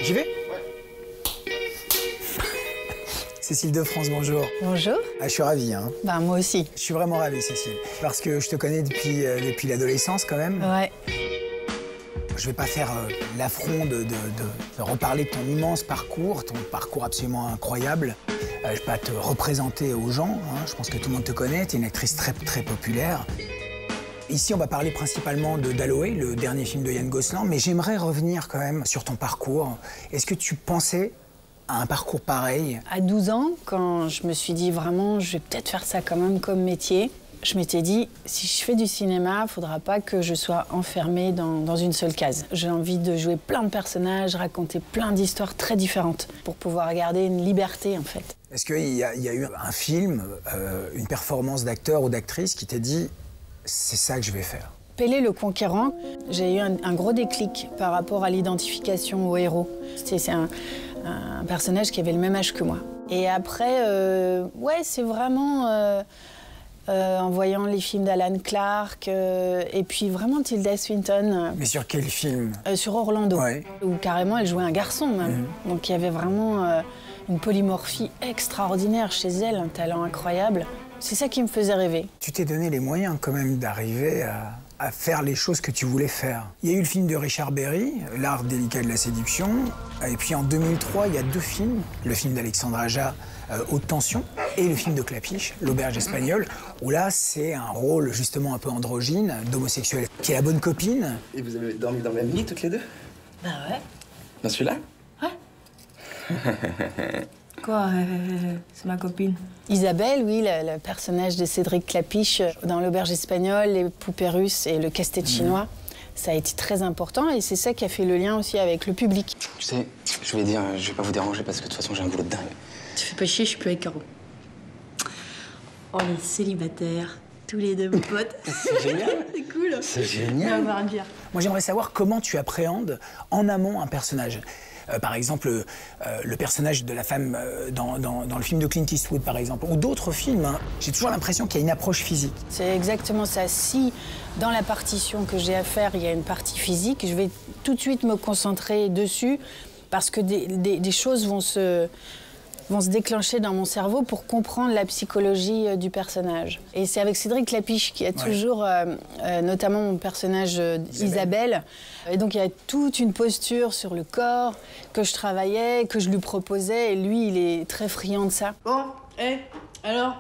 J'y vais? Cécile de France, bonjour. Bonjour. Ah, je suis ravi, hein. Ben, moi aussi. Je suis vraiment ravi, Cécile. Parce que je te connais depuis l'adolescence, quand même. Ouais. Je vais pas faire l'affront de reparler de ton immense parcours, ton parcours absolument incroyable. Je vais pas te représenter aux gens, hein. Je pense que tout le monde te connaît, tu es une actrice très, très populaire. Ici, on va parler principalement d'Aloé, le dernier film de Yann Gosselin, mais j'aimerais revenir quand même sur ton parcours. Est-ce que tu pensais à un parcours pareil? À 12 ans, quand je me suis dit vraiment, je vais peut-être faire ça quand même comme métier, je m'étais dit, si je fais du cinéma, il ne faudra pas que je sois enfermée dans une seule case. J'ai envie de jouer plein de personnages, raconter plein d'histoires très différentes pour pouvoir garder une liberté, en fait. Est-ce qu'il y a eu un film, une performance d'acteur ou d'actrice qui t'a dit « c'est ça que je vais faire » ? Pélé le Conquérant, j'ai eu un gros déclic par rapport à l'identification au héros. C'est un personnage qui avait le même âge que moi. Et après, ouais, c'est vraiment en voyant les films d'Alan Clarke et puis vraiment Tilda Swinton. Mais sur quel film? Sur Orlando, ouais. Où carrément elle jouait un garçon même. Donc il y avait vraiment une polymorphie extraordinaire chez elle, un talent incroyable. C'est ça qui me faisait rêver. Tu t'es donné les moyens quand même d'arriver à faire les choses que tu voulais faire. Il y a eu le film de Richard Berry, L'art délicat de la séduction. Et puis en 2003, il y a 2 films. Le film d'Alexandre Aja, Haute tension, et le film de Clapiche, L'auberge espagnole, où là, c'est un rôle justement un peu androgyne, d'homosexuel, qui est la bonne copine. Et vous avez dormi dans le même lit toutes les deux? Bah ouais. Dans celui-là? Ouais. Quoi, c'est ma copine. Isabelle, oui, le personnage de Cédric Clapiche dans L'auberge espagnole, les poupées russes et le casse-tête chinois, ça a été très important et c'est ça qui a fait le lien aussi avec le public. Tu sais, je voulais dire, je vais pas vous déranger parce que de toute façon j'ai un boulot de dingue. Tu fais pas chier, je suis plus avec Caro. On est célibataires, tous les deux, mon pote. C'est génial. C'est cool. C'est On va génial. boire une bière. Moi, j'aimerais savoir comment tu appréhendes en amont un personnage. Par exemple, le personnage de la femme dans le film de Clint Eastwood, par exemple, ou d'autres films, hein. J'ai toujours l'impression qu'il y a une approche physique. C'est exactement ça. Si, dans la partition que j'ai à faire, il y a une partie physique, je vais tout de suite me concentrer dessus parce que des choses vont se déclencher dans mon cerveau pour comprendre la psychologie du personnage. Et c'est avec Cédric Clapiche qui a toujours, notamment mon personnage Isabelle. Et donc il y a toute une posture sur le corps que je travaillais, que je lui proposais, et lui, il est très friand de ça. Bon, alors,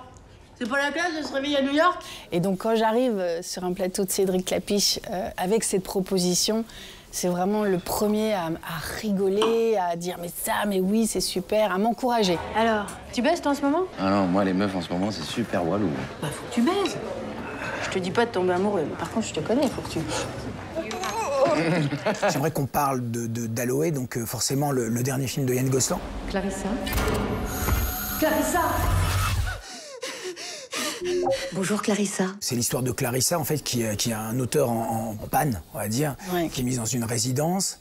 c'est pas la classe de se réveiller à New York? Et donc quand j'arrive sur un plateau de Cédric Clapiche avec cette proposition, c'est vraiment le premier à rigoler, à dire mais ça, mais oui, c'est super, à m'encourager. Alors, tu baisses toi en ce moment? Ah non, moi les meufs en ce moment c'est super walou. Bah faut que tu baises. Je te dis pas de tomber amoureux, mais par contre je te connais, faut que tu... J'aimerais qu'on parle d'Aloé, donc forcément le dernier film de Yann Gosselin. Clarissa? Clarissa! Bonjour Clarissa. C'est l'histoire de Clarissa, en fait, qui est un auteur en panne, on va dire, qui est mise dans une résidence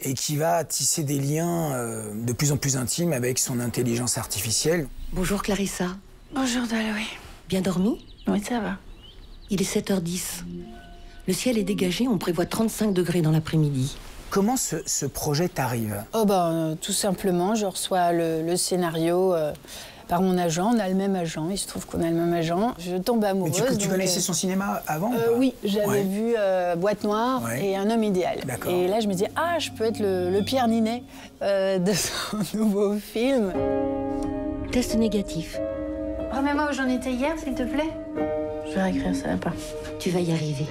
et qui va tisser des liens de plus en plus intimes avec son intelligence artificielle. Bonjour Clarissa. Bonjour Daloé. Bien dormi? Oui, ça va. Il est 7h10. Le ciel est dégagé, on prévoit 35 degrés dans l'après-midi. Comment ce projet t'arrive? Tout simplement, je reçois le scénario par mon agent. On a le même agent, il se trouve qu'on a le même agent. Je tombe amoureuse. Mais tu connaissais son cinéma avant ou pas? Oui, j'avais vu Boîte Noire et Un homme idéal. Et là, je me dis, ah, je peux être le Pierre Ninet de son nouveau film. Test négatif. Remets-moi où j'en étais hier, s'il te plaît. Je vais réécrire ça là-bas. Tu vas y arriver.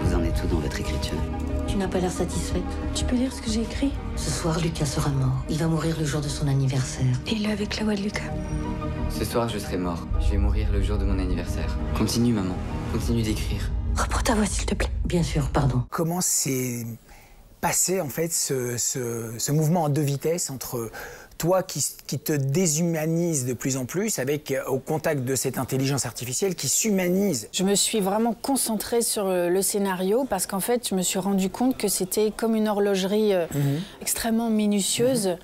Vous en êtes où dans votre écriture? Tu n'as pas l'air satisfaite. Tu peux lire ce que j'ai écrit? Ce soir, Lucas sera mort. Il va mourir le jour de son anniversaire. Et il est avec la voix de Lucas. Ce soir je serai mort. Je vais mourir le jour de mon anniversaire. Continue maman, continue d'écrire. Reprends ta voix, s'il te plaît. Bien sûr, pardon. Comment s'est passé, en fait, ce mouvement en 2 vitesses entre toi qui te déshumanise de plus en plus, avec au contact de cette intelligence artificielle qui s'humanise? Je me suis vraiment concentrée sur le scénario parce qu'en fait, je me suis rendu compte que c'était comme une horlogerie extrêmement minutieuse.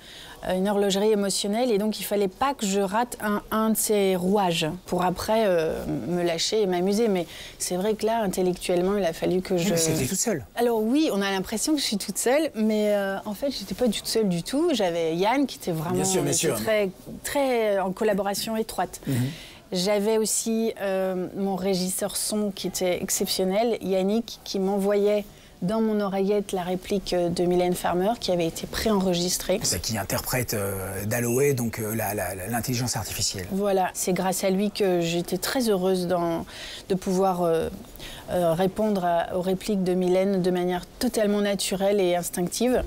une horlogerie émotionnelle et donc il fallait pas que je rate un de ces rouages pour après me lâcher et m'amuser. Mais c'est vrai que là, intellectuellement, il a fallu que je... Mais c'était toute seule. Alors oui, on a l'impression que je suis toute seule, mais en fait, je n'étais pas toute seule du tout. J'avais Yann qui était vraiment bien sûr. Très, très en collaboration étroite. J'avais aussi mon régisseur son qui était exceptionnel, Yannick, qui m'envoyait dans mon oreillette la réplique de Mylène Farmer qui avait été préenregistrée. C'est qui interprète Dalloway, donc l'intelligence artificielle. Voilà, c'est grâce à lui que j'étais très heureuse de pouvoir répondre aux répliques de Mylène de manière totalement naturelle et instinctive.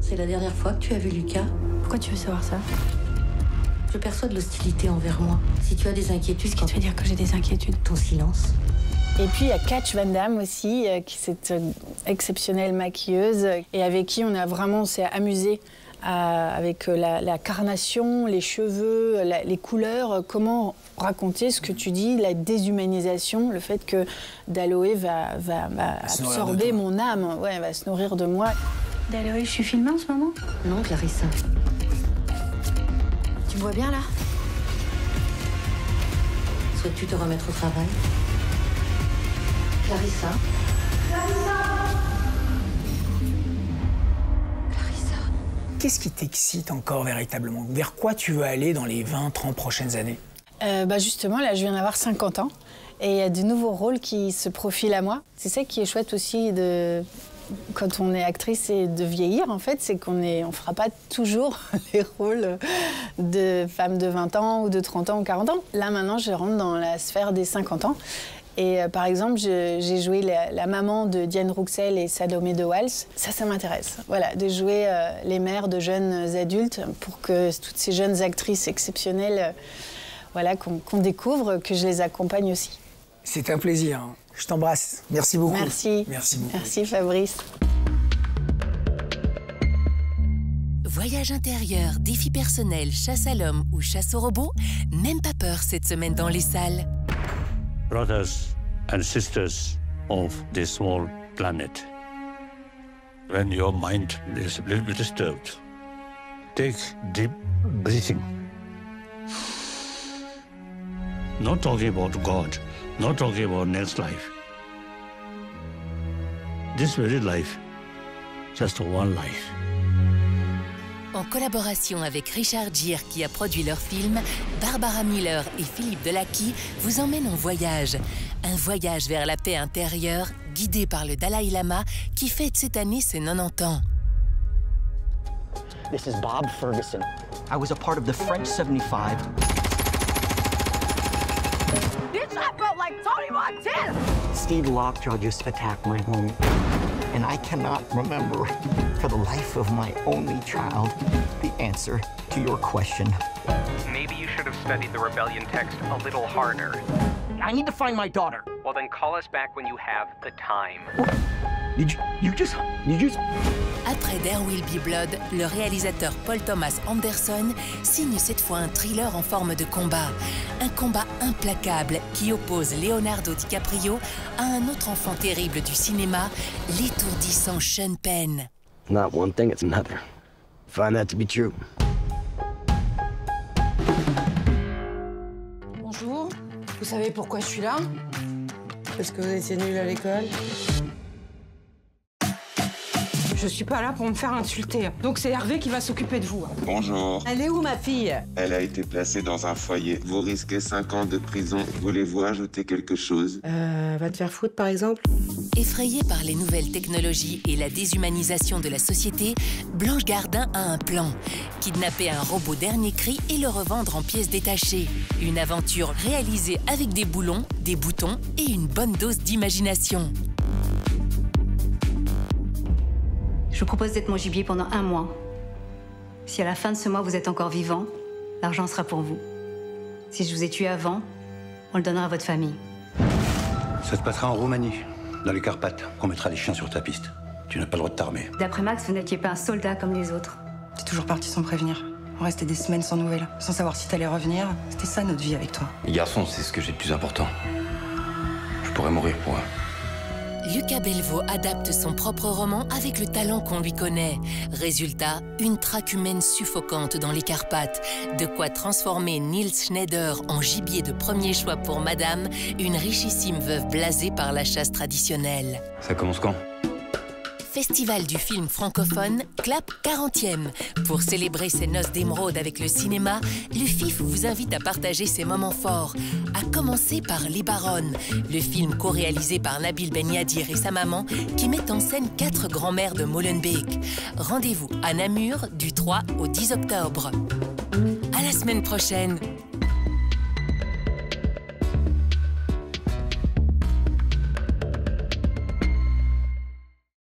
C'est la dernière fois que tu as vu Lucas? Pourquoi tu veux savoir ça? Je perçois de l'hostilité envers moi. Si tu as des inquiétudes... Qu'est-ce que tu veux dire que j'ai des inquiétudes? Ton silence. Et puis il y a Katch Van Damme aussi, qui est cette exceptionnelle maquilleuse et avec qui on s'est amusé avec la carnation, les cheveux, les couleurs, comment raconter ce que tu dis, la déshumanisation, le fait que Dalloway va absorber mon âme, ouais, va se nourrir de moi. Dalloway, je suis filmée en ce moment? Non, Clarissa. Tu me vois bien là? Souhaites-tu te remettre au travail? Clarissa. Qu'est-ce qui t'excite encore véritablement? Vers quoi tu veux aller dans les 20-30 prochaines années? Justement, là, je viens d'avoir 50 ans et il y a de nouveaux rôles qui se profilent à moi. C'est ça qui est chouette aussi quand on est actrice et de vieillir, en fait, c'est qu'on ne fera pas toujours les rôles de femmes de 20 ans ou de 30 ans ou 40 ans. Là, maintenant, je rentre dans la sphère des 50 ans. Et par exemple, j'ai joué la maman de Diane Rouxel et Salomé de Wals. Ça m'intéresse. Voilà, de jouer les mères de jeunes adultes pour que toutes ces jeunes actrices exceptionnelles, qu'on découvre, que je les accompagne aussi. C'est un plaisir. Je t'embrasse. Merci beaucoup. Merci. Merci beaucoup. Merci Fabrice. Voyage intérieur, défi personnel, chasse à l'homme ou chasse au robot, même pas peur cette semaine dans les salles. Brothers and sisters of this small planet, when your mind is a little bit disturbed, take deep breathing. Not talking about God, not talking about next life. This very life, just one life. En collaboration avec Richard Gere qui a produit leur film, Barbara Miller et Philippe Delacqui vous emmènent en voyage. Un voyage vers la paix intérieure, guidé par le Dalai Lama qui fête cette année ses 90 ans. This is Bob Ferguson. I was a part of the French 75. Bitch, I felt like Tony Montana! Steve Lockjaw just attacked my home. And I cannot remember, for the life of my only child, the answer to your question. Maybe you should have studied the rebellion text a little harder. I need to find my daughter. Well, then call us back when you have the time. Did you just... Après There Will Be Blood, le réalisateur Paul Thomas Anderson signe cette fois un thriller en forme de combat. Un combat implacable qui oppose Leonardo DiCaprio à un autre enfant terrible du cinéma, l'étourdissant Sean Penn. Not one thing, it's another. Find that to be true. Bonjour. Vous savez pourquoi je suis là? Parce que vous étiez nuls à l'école. Je suis pas là pour me faire insulter. Donc c'est Hervé qui va s'occuper de vous. Bonjour. Elle est où, ma fille? Elle a été placée dans un foyer. Vous risquez 5 ans de prison. Voulez-vous ajouter quelque chose? Va te faire foutre, par exemple? Effrayée par les nouvelles technologies et la déshumanisation de la société, Blanche Gardin a un plan. Kidnapper un robot dernier cri et le revendre en pièces détachées. Une aventure réalisée avec des boulons, des boutons et une bonne dose d'imagination. Je vous propose d'être mon gibier pendant 1 mois. Si à la fin de ce mois, vous êtes encore vivant, l'argent sera pour vous. Si je vous ai tué avant, on le donnera à votre famille. Ça se passera en Roumanie, dans les Carpates. On mettra les chiens sur ta piste. Tu n'as pas le droit de t'armer. D'après Max, vous n'étiez pas un soldat comme les autres. T'es toujours parti sans prévenir. On restait des semaines sans nouvelles, sans savoir si t'allais revenir. C'était ça, notre vie avec toi. Les garçons, c'est ce que j'ai de plus important. Je pourrais mourir pour eux. Lucas Belvaux adapte son propre roman avec le talent qu'on lui connaît. Résultat, une traque humaine suffocante dans les Carpates. De quoi transformer Niels Schneider en gibier de premier choix pour Madame, une richissime veuve blasée par la chasse traditionnelle. Ça commence quand ? Festival du film francophone, Clap 40e. Pour célébrer ses noces d'émeraude avec le cinéma, le FIF vous invite à partager ses moments forts. À commencer par Les Baronnes, le film co-réalisé par Nabil Ben Yadir et sa maman, qui met en scène 4 grands-mères de Molenbeek. Rendez-vous à Namur du 3 au 10 octobre. À la semaine prochaine